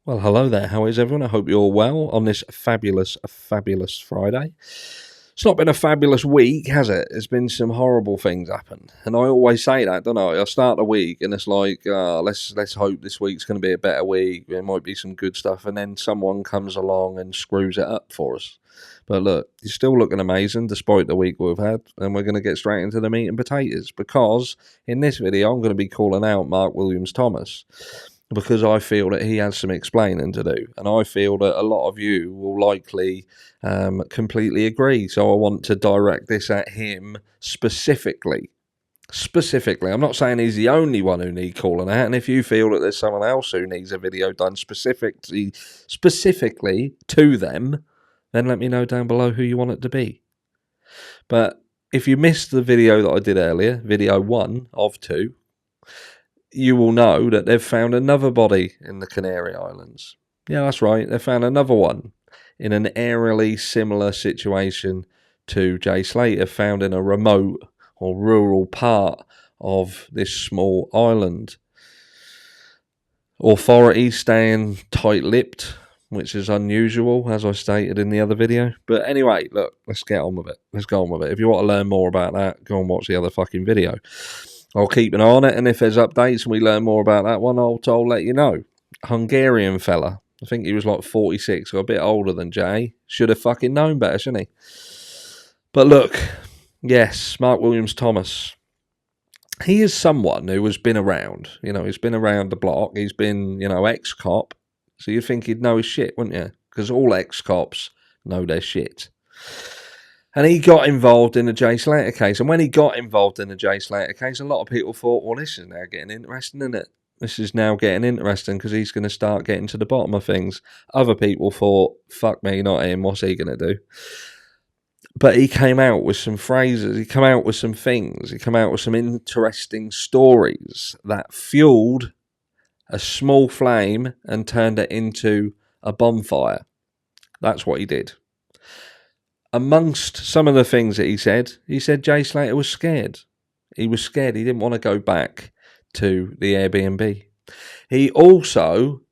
Well, hello there. How is everyone? I hope you're all well on this fabulous, fabulous Friday. It's not been a fabulous week, has it? There's been some horrible things happen, and I always say that, don't I? I start the week and it's like, let's hope this week's going to be a better week. There might be some good stuff, and then someone comes along and screws it up for us. But look, you're still looking amazing despite the week we've had, and we're going to get straight into the meat and potatoes because in this video I'm going to be calling out Mark Williams Thomas because I feel that he has some explaining to do, and I feel that a lot of you will likely completely agree. So I want to direct this at him specifically. I'm not saying he's the only one who needs calling out, and if you feel that there's someone else who needs a video done specifically to them, then let me know down below who you want it to be. But if you missed the video that I did earlier, video 1 of 2, you will know that they've found another body in the Canary Islands. Yeah, that's right. They found another one in an eerily similar situation to Jay Slater, found in a remote or rural part of this small island. Authorities staying tight-lipped, which is unusual, as I stated in the other video. But anyway, look, let's get on with it. Let's go on with it. If you want to learn more about that, go and watch the other fucking video. I'll keep an eye on it, and if there's updates and we learn more about that one, I'll let you know. Hungarian fella. I think he was like 46, so a bit older than Jay. Should have fucking known better, shouldn't he? But look, yes, Mark Williams Thomas. He is someone who has been around. He's been around the block. He's been, ex-cop. So you'd think he'd know his shit, wouldn't you? Because all ex-cops know their shit. And he got involved in the Jay Slater case. And when he got involved in the Jay Slater case, a lot of people thought, well, this is now getting interesting, isn't it? This is now getting interesting because he's going to start getting to the bottom of things. Other people thought, fuck me, not him. What's he going to do? But he came out with some phrases. He came out with some things. He came out with some interesting stories that fueled a small flame and turned it into a bonfire. That's what he did. Amongst some of the things that he said Jay Slater was scared. He was scared. He didn't want to go back to the Airbnb. He also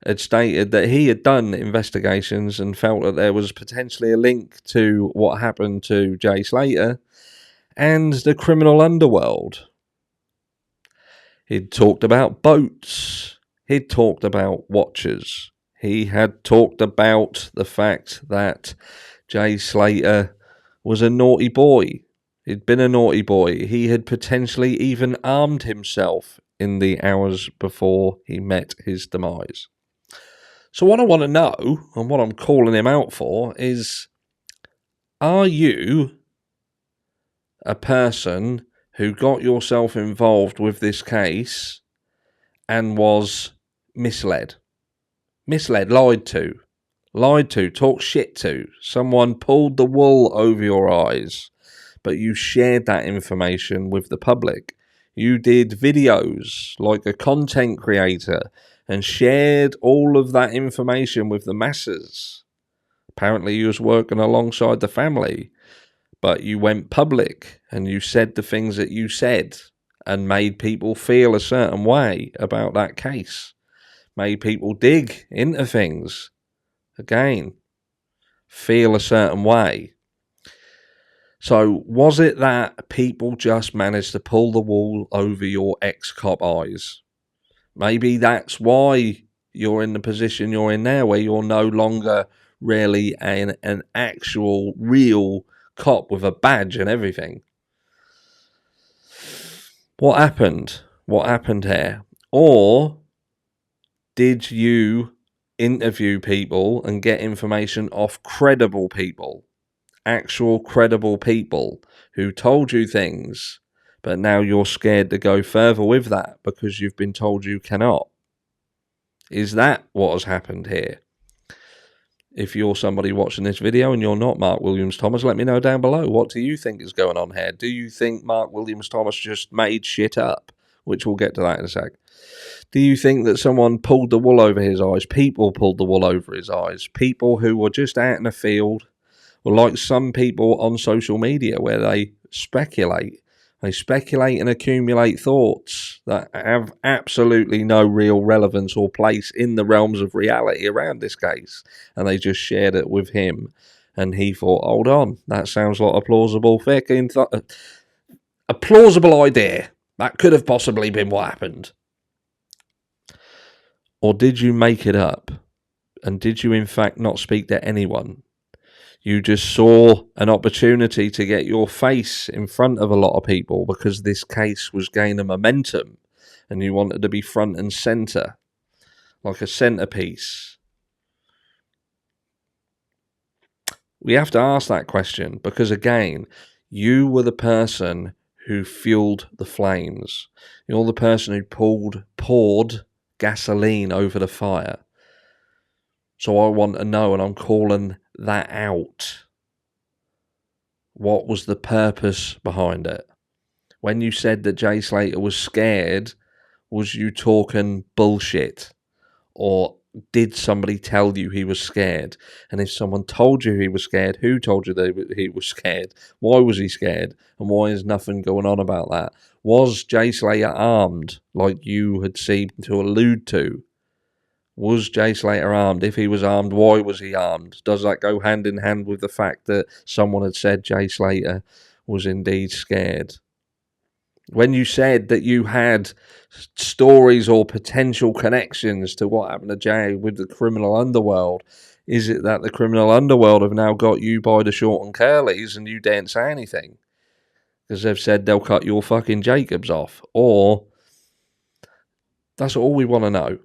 had stated that he had done investigations and felt that there was potentially a link to what happened to Jay Slater and the criminal underworld. He'd talked about boats. He'd talked about watches. He had talked about the fact that Jay Slater was a naughty boy. He'd been a naughty boy. He had potentially even armed himself in the hours before he met his demise. So what I want to know, and what I'm calling him out for, is, are you a person who got yourself involved with this case and was misled? Misled, lied to, talked shit to. Someone pulled the wool over your eyes, but you shared that information with the public. You did videos like a content creator and shared all of that information with the masses. Apparently you was working alongside the family, but you went public and you said the things that you said and made people feel a certain way about that case. Made people dig into things. Again, feel a certain way. So was it that people just managed to pull the wool over your ex-cop eyes? Maybe that's why you're in the position you're in now, where you're no longer really an actual, real cop with a badge and everything. What happened? What happened here? Or did you interview people and get information off credible people, actual credible people who told you things, but now you're scared to go further with that because you've been told you cannot? Is that what has happened here? If you're somebody watching this video and you're not Mark Williams Thomas, let me know down below. What do you think is going on here? Do you think Mark Williams Thomas just made shit up? Which we'll get to that in a sec. Do you think that someone pulled the wool over his eyes? People pulled the wool over his eyes. People who were just out in the field, or like some people on social media where they speculate They speculate and accumulate thoughts that have absolutely no real relevance or place in the realms of reality around this case. And they just shared it with him. And he thought, hold on, that sounds like a plausible a plausible idea. That could have possibly been what happened. Or did you make it up? And did you in fact not speak to anyone? You just saw an opportunity to get your face in front of a lot of people because this case was gaining momentum and you wanted to be front and centre, like a centrepiece. We have to ask that question because, again, you were the person who fueled the flames. You're the person who poured gasoline over the fire. So I want to know, and I'm calling that out. What was the purpose behind it? When you said that Jay Slater was scared, was you talking bullshit? Or did somebody tell you he was scared? And if someone told you he was scared, who told you that he was scared? Why was he scared? And why is nothing going on about that? Was Jay Slater armed, like you had seemed to allude to? Was Jay Slater armed? If he was armed, why was he armed? Does that go hand in hand with the fact that someone had said Jay Slater was indeed scared? When you said that you had stories or potential connections to what happened to Jay with the criminal underworld, is it that the criminal underworld have now got you by the short and curlies and you daren't say anything? Because they've said they'll cut your fucking Jacobs off. Or that's all we want to know.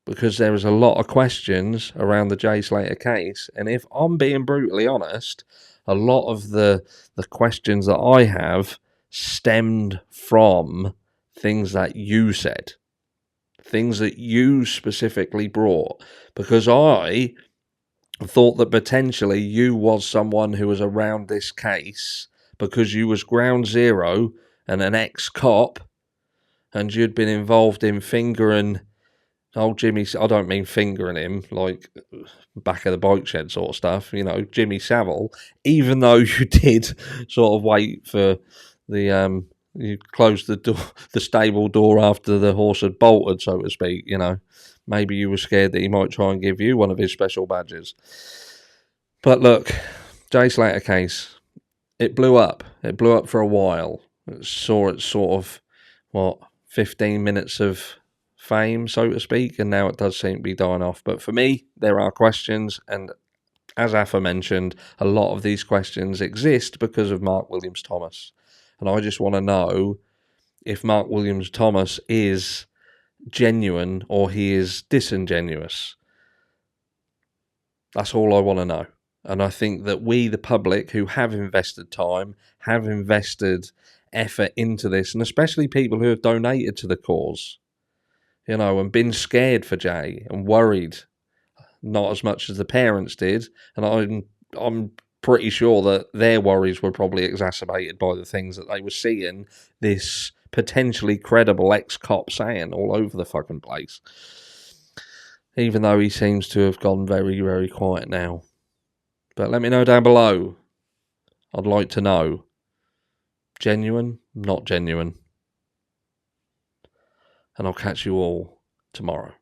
Because there is a lot of questions around the Jay Slater case. And if I'm being brutally honest, a lot of the questions that I have stemmed from things that you said. Things that you specifically brought. Because I thought that potentially you was someone who was around this case because you was ground zero and an ex-cop and you'd been involved in fingering old Jimmy. I don't mean fingering him like back of the bike shed sort of stuff, Jimmy Savile, even though you did sort of wait for the you closed the door, the stable door after the horse had bolted, so to speak. Maybe you were scared that he might try and give you one of his special badges. But look, Jay Slater case, it blew up. It blew up for a while. It saw it sort of 15 minutes of fame, so to speak, and now it does seem to be dying off. But for me, there are questions, and as aforementioned, a lot of these questions exist because of Mark Williams Thomas. And I just want to know if Mark Williams Thomas is genuine or he is disingenuous. That's all I want to know. And I think that we, the public, who have invested time, have invested effort into this, and especially people who have donated to the cause, and been scared for Jay and worried, not as much as the parents did. And I'm pretty sure that their worries were probably exacerbated by the things that they were seeing this potentially credible ex-cop saying all over the fucking place. Even though he seems to have gone very, very quiet now. But let me know down below. I'd like to know. Genuine, not genuine. And I'll catch you all tomorrow.